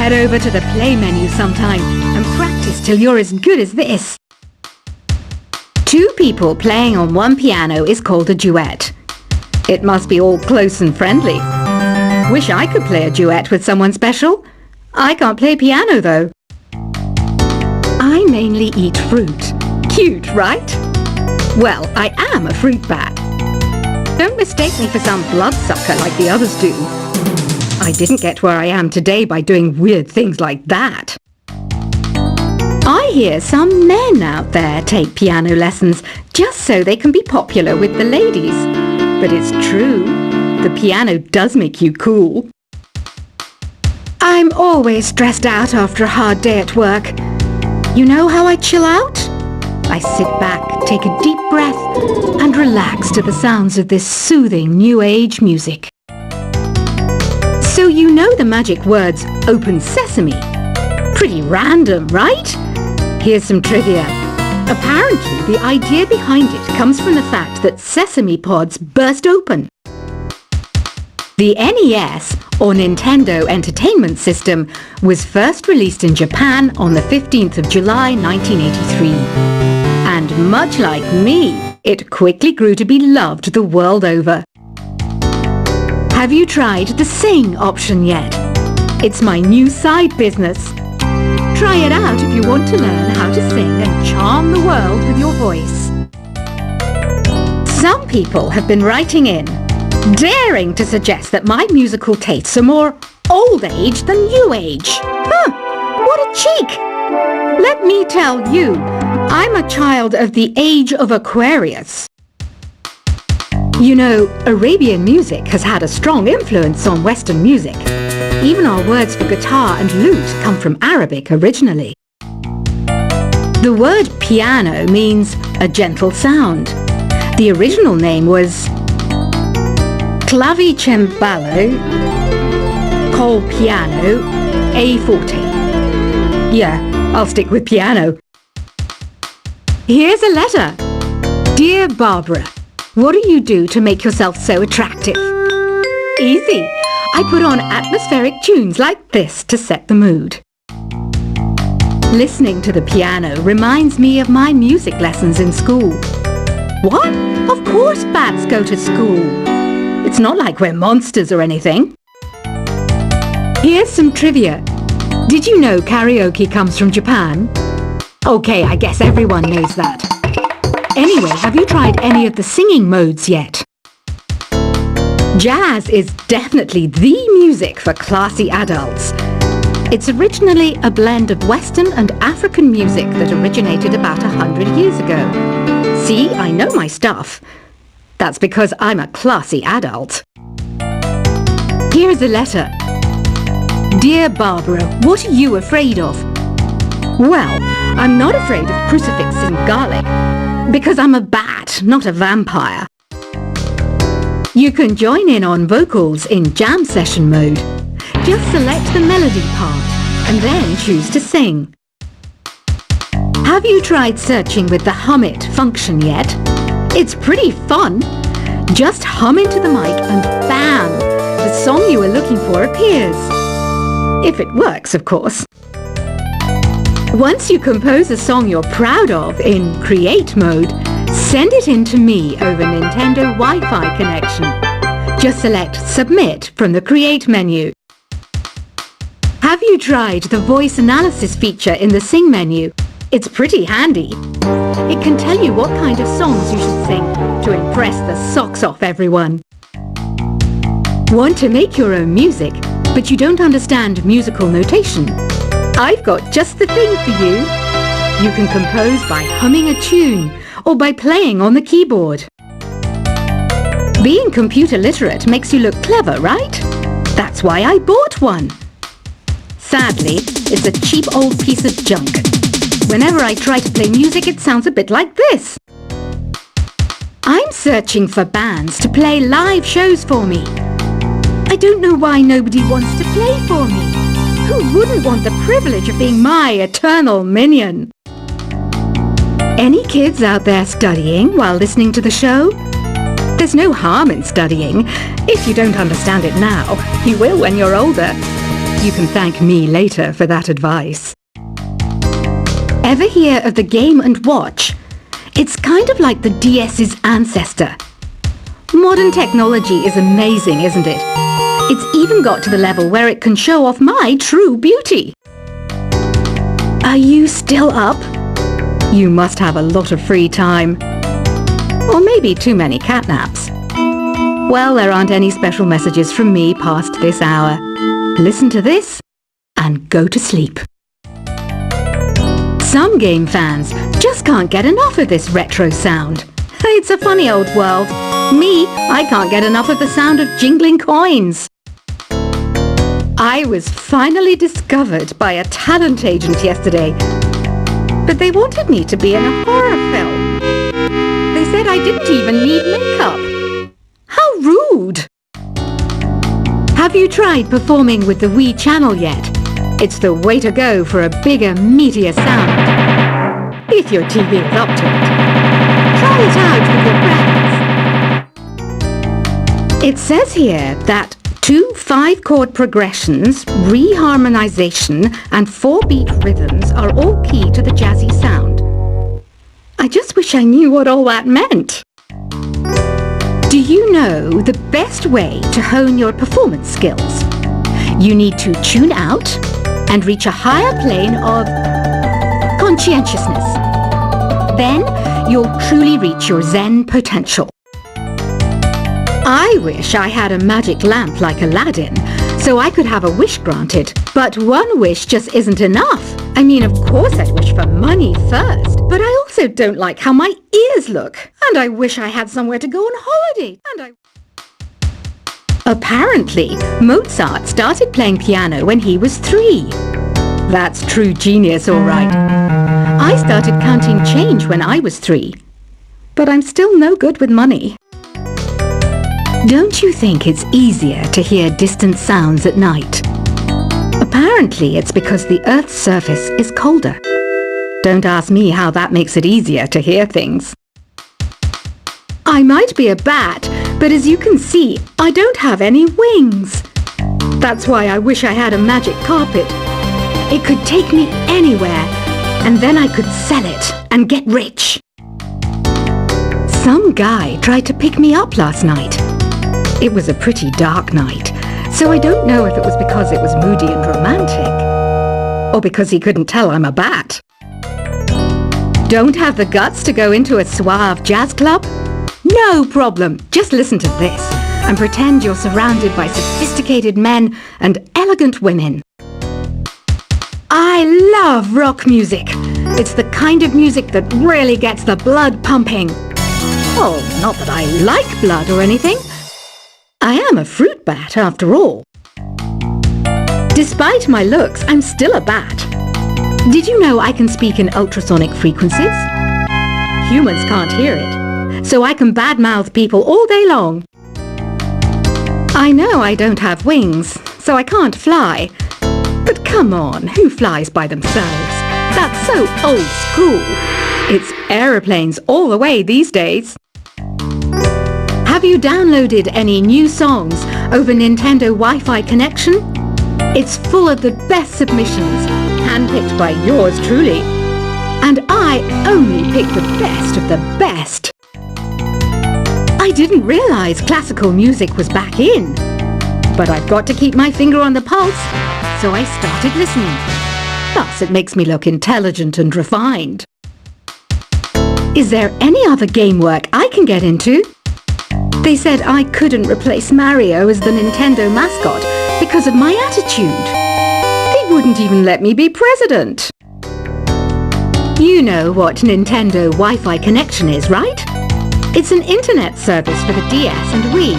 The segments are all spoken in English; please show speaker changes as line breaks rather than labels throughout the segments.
head over to the play menu sometime and practice till you're as good as this. Two people playing on one piano is called a duet. It must be all close and friendly. Wish I could play a duet with someone special. I can't play piano though. I mainly eat fruit. Cute, right? Well, I am a fruit bat. Don't mistake me for some bloodsucker like the others do. I didn't get where I am today by doing weird things like that. I hear some men out there take piano lessons just so they can be popular with the ladies. But it's true, the piano does make you cool. I'm always stressed out after a hard day at work. You know how I chill out? I sit back, take a deep breath, and relax to the sounds of this soothing new age music. So you know the magic words "Open Sesame"? Pretty random, right? Here's some trivia. Apparently, the idea behind it comes from the fact that sesame pods burst open. The NES, or Nintendo Entertainment System, was first released in Japan on the 15th of July 1983. And much like me, it quickly grew to be loved the world over. Have you tried the Sing option yet? It's my new side business. Try it out if you want to learn how to sing and charm the world with your voice. Some people have been writing in, daring to suggest that my musical tastes are more old age than new age. Huh, what a cheek! Let me tell you, I'm a child of the age of Aquarius. You know, Arabian music has had a strong influence on Western music. Even our words for guitar and lute come from Arabic originally. The word piano means a gentle sound. The original name was clavicembalo col piano a forte. Yeah, I'll stick with piano. Here's a letter. Dear Barbara, what do you do to make yourself so attractive? Easy. I put on atmospheric tunes like this to set the mood. Listening to the piano reminds me of my music lessons in school. What? Of course bats go to school. It's not like we're monsters or anything. Here's some trivia. Did you know karaoke comes from Japan? Okay, I guess everyone knows that. Anyway, have you tried any of the singing modes yet? Jazz is definitely the music for classy adults. It's originally a blend of Western and African music that originated about 100 years ago. See, I know my stuff. That's because I'm a classy adult. Here's a letter. Dear Barbara, what are you afraid of? Well, I'm not afraid of crucifix and garlic, because I'm a bat, not a vampire. You can join in on vocals in jam session mode. Just select the melody part and then choose to sing. Have you tried searching with the Hum It function yet? It's pretty fun. Just hum into the mic and bam! The song you were looking for appears. If it works, of course. Once you compose a song you're proud of in Create mode, send it in to me over Nintendo Wi-Fi connection. Just select Submit from the Create menu. Have you tried the voice analysis feature in the Sing menu? It's pretty handy. It can tell you what kind of songs you should sing to impress the socks off everyone. Want to make your own music, but you don't understand musical notation? I've got just the thing for you. You can compose by humming a tune or by playing on the keyboard. Being computer literate makes you look clever, right? That's why I bought one. Sadly, it's a cheap old piece of junk. Whenever I try to play music, it sounds a bit like this. I'm searching for bands to play live shows for me. I don't know why nobody wants to play for me. Who wouldn't want the privilege of being my eternal minion? Any kids out there studying while listening to the show? There's no harm in studying. If you don't understand it now, you will when you're older. You can thank me later for that advice. Ever hear of the Game & Watch? It's kind of like the DS's ancestor. Modern technology is amazing, isn't it? It's even got to the level where it can show off my true beauty. Are you still up? You must have a lot of free time. Or maybe too many catnaps. Well, there aren't any special messages from me past this hour. Listen to this and go to sleep. Some game fans just can't get enough of this retro sound. It's a funny old world. Me, I can't get enough of the sound of jingling coins. I was finally discovered by a talent agent yesterday, but they wanted me to be in a horror film. They said I didn't even need makeup. How rude! Have you tried performing with the Wii channel yet? It's the way to go for a bigger, meatier sound. If your TV is up to it. Try it out with your friends. It says here that 2 5-chord progressions, reharmonization, and 4-beat rhythms are all key to the jazzy sound. I just wish I knew what all that meant. Do you know the best way to hone your performance skills? You need to tune out and reach a higher plane of conscientiousness. Then you'll truly reach your Zen potential. I wish I had a magic lamp like Aladdin, so I could have a wish granted. But one wish just isn't enough. I mean, of course I'd wish for money first, but I also don't like how my ears look. And I wish I had somewhere to go on holiday. Apparently, Mozart started playing piano when he was 3. That's true genius, all right. I started counting change when I was 3. But I'm still no good with money. Don't you think it's easier to hear distant sounds at night? Apparently, it's because the Earth's surface is colder. Don't ask me how that makes it easier to hear things. I might be a bat, but as you can see, I don't have any wings. That's why I wish I had a magic carpet. It could take me anywhere, and then I could sell it and get rich. Some guy tried to pick me up last night. It was a pretty dark night, so I don't know if it was because it was moody and romantic, or because he couldn't tell I'm a bat. Don't have the guts to go into a suave jazz club? No problem, just listen to this and pretend you're surrounded by sophisticated men and elegant women. I love rock music. It's the kind of music that really gets the blood pumping. Oh, not that I like blood or anything. I am a fruit bat, after all. Despite my looks, I'm still a bat. Did you know I can speak in ultrasonic frequencies? Humans can't hear it, so I can badmouth people all day long. I know I don't have wings, so I can't fly. But come on, who flies by themselves? That's so old school. It's aeroplanes all the way these days. Have you downloaded any new songs over Nintendo Wi-Fi connection? It's full of the best submissions, handpicked by yours truly. And I only pick the best of the best. I didn't realize classical music was back in. But I've got to keep my finger on the pulse, so I started listening. Thus, it makes me look intelligent and refined. Is there any other game work I can get into? They said I couldn't replace Mario as the Nintendo mascot because of my attitude. They wouldn't even let me be president. You know what Nintendo Wi-Fi connection is, right? It's an internet service for the DS and Wii,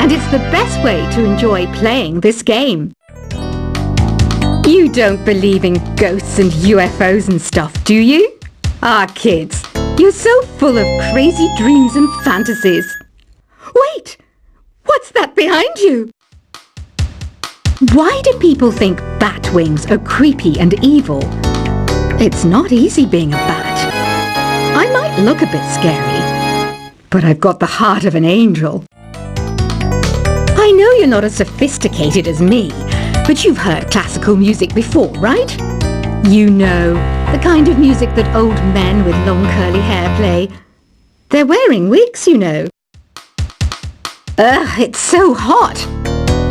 and it's the best way to enjoy playing this game. You don't believe in ghosts and UFOs and stuff, do you? Ah, kids, you're so full of crazy dreams and fantasies. Wait! What's that behind you? Why do people think bat wings are creepy and evil? It's not easy being a bat. I might look a bit scary, but I've got the heart of an angel. I know you're not as sophisticated as me, But you've heard classical music before, right? You know, the kind of music that old men with long curly hair play. They're wearing wigs, you know. Ugh, it's so hot.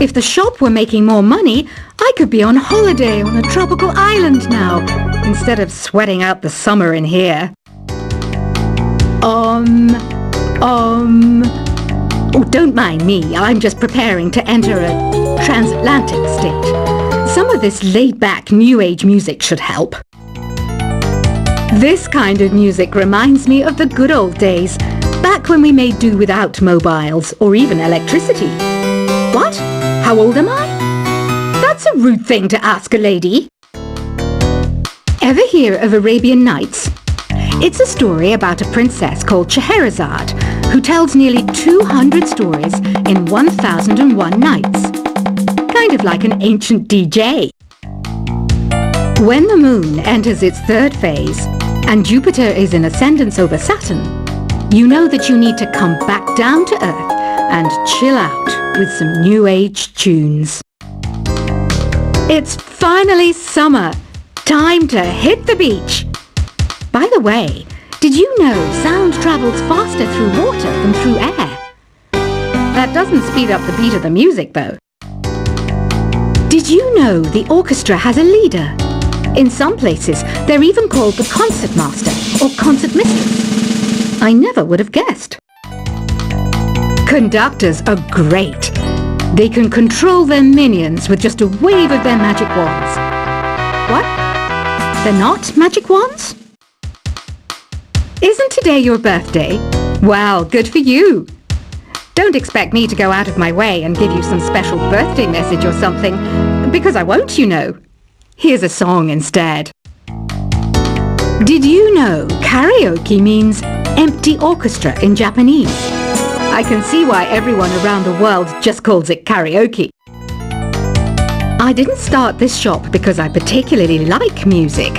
If the shop were making more money, I could be on holiday on a tropical island now, instead of sweating out the summer in here. Oh, don't mind me. I'm just preparing to enter a transatlantic state. Some of this laid-back New Age music should help. This kind of music reminds me of the good old days, back when we made do without mobiles or even electricity. What? How old am I? That's a rude thing to ask a lady. Ever hear of Arabian Nights? It's a story about a princess called Scheherazade who tells nearly 200 stories in 1001 nights. Kind of like an ancient DJ. When the moon enters its third phase and Jupiter is in ascendance over Saturn, you know that you need to come back down to Earth and chill out with some New Age tunes. It's finally summer. Time to hit the beach. By the way, did you know sound travels faster through water than through air? That doesn't speed up the beat of the music, though. Did you know the orchestra has a leader? In some places, they're even called the concertmaster or concertmistress. I never would have guessed. Conductors are great. They can control their minions with just a wave of their magic wands. What? They're not magic wands? Isn't today your birthday? Well, good for you. Don't expect me to go out of my way and give you some special birthday message or something, because I won't, you know. Here's a song instead. Did you know karaoke means empty orchestra in Japanese? I can see why everyone around the world just calls it karaoke. I didn't start this shop because I particularly like music.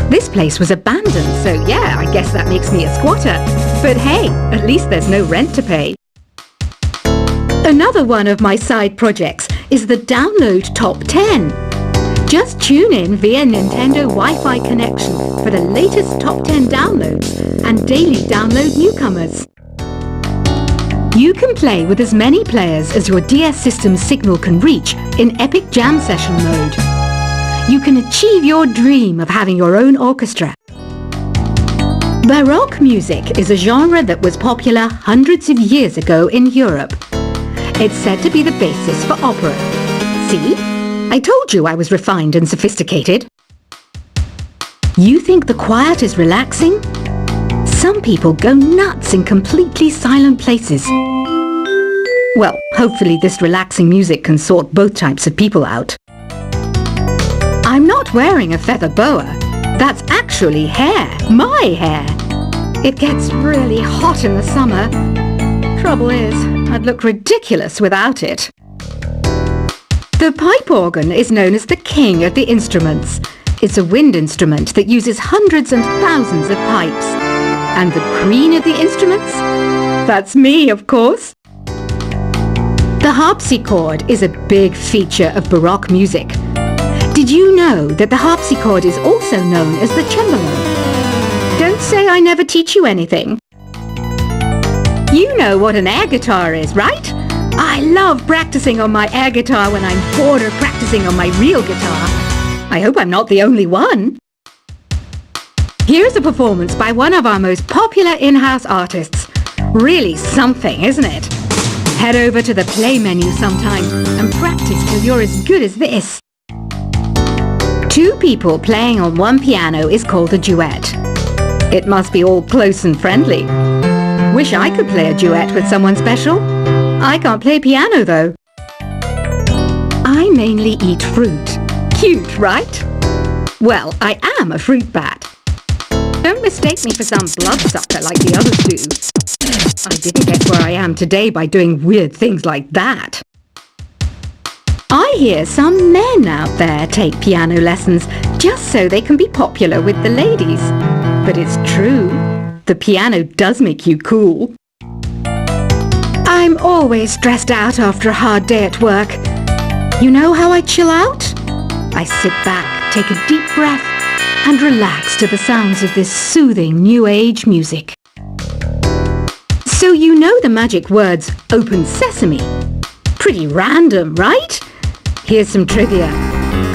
This place was abandoned, so yeah, I guess that makes me a squatter. But hey, at least there's no rent to pay. Another one of my side projects is the Download Top 10. Just tune in via Nintendo Wi-Fi connection for the latest Top 10 downloads and daily download newcomers. You can play with as many players as your DS system's signal can reach in Epic Jam Session mode. You can achieve your dream of having your own orchestra. Baroque music is a genre that was popular hundreds of years ago in Europe. It's said to be the basis for opera. See? I told you I was refined and sophisticated. You think the quiet is relaxing? Some people go nuts in completely silent places. Well, hopefully this relaxing music can sort both types of people out. I'm not wearing a feather boa. That's actually hair, my hair. It gets really hot in the summer. Trouble is, I'd look ridiculous without it. The pipe organ is known as the king of the instruments. It's a wind instrument that uses hundreds and thousands of pipes. And the queen of the instruments? That's me, of course. The harpsichord is a big feature of Baroque music. Did you know that the harpsichord is also known as the cembalo? Don't say I never teach you anything. You know what an air guitar is, right? I love practicing on my air guitar when I'm bored of practicing on my real guitar. I hope I'm not the only one. Here's a performance by one of our most popular in-house artists. Really something, isn't it? Head over to the play menu sometime and practice till you're as good as this. Two people playing on one piano is called a duet. It must be all close and friendly. Wish I could play a duet with someone special. I can't play piano though. I mainly eat fruit. Cute, right? Well, I am a fruit bat. Don't mistake me for some bloodsucker like the others do. I didn't get where I am today by doing weird things like that. I hear some men out there take piano lessons just so they can be popular with the ladies. But it's true. The piano does make you cool. I'm always stressed out after a hard day at work. You know how I chill out? I sit back, take a deep breath, and relax to the sounds of this soothing new age music. So you know the magic words "Open Sesame"? Pretty random, right? Here's some trivia.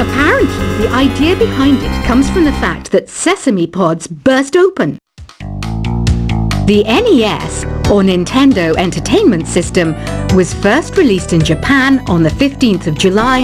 Apparently, the idea behind it comes from the fact that sesame pods burst open. The NES, or Nintendo Entertainment System, was first released in Japan on the 15th of July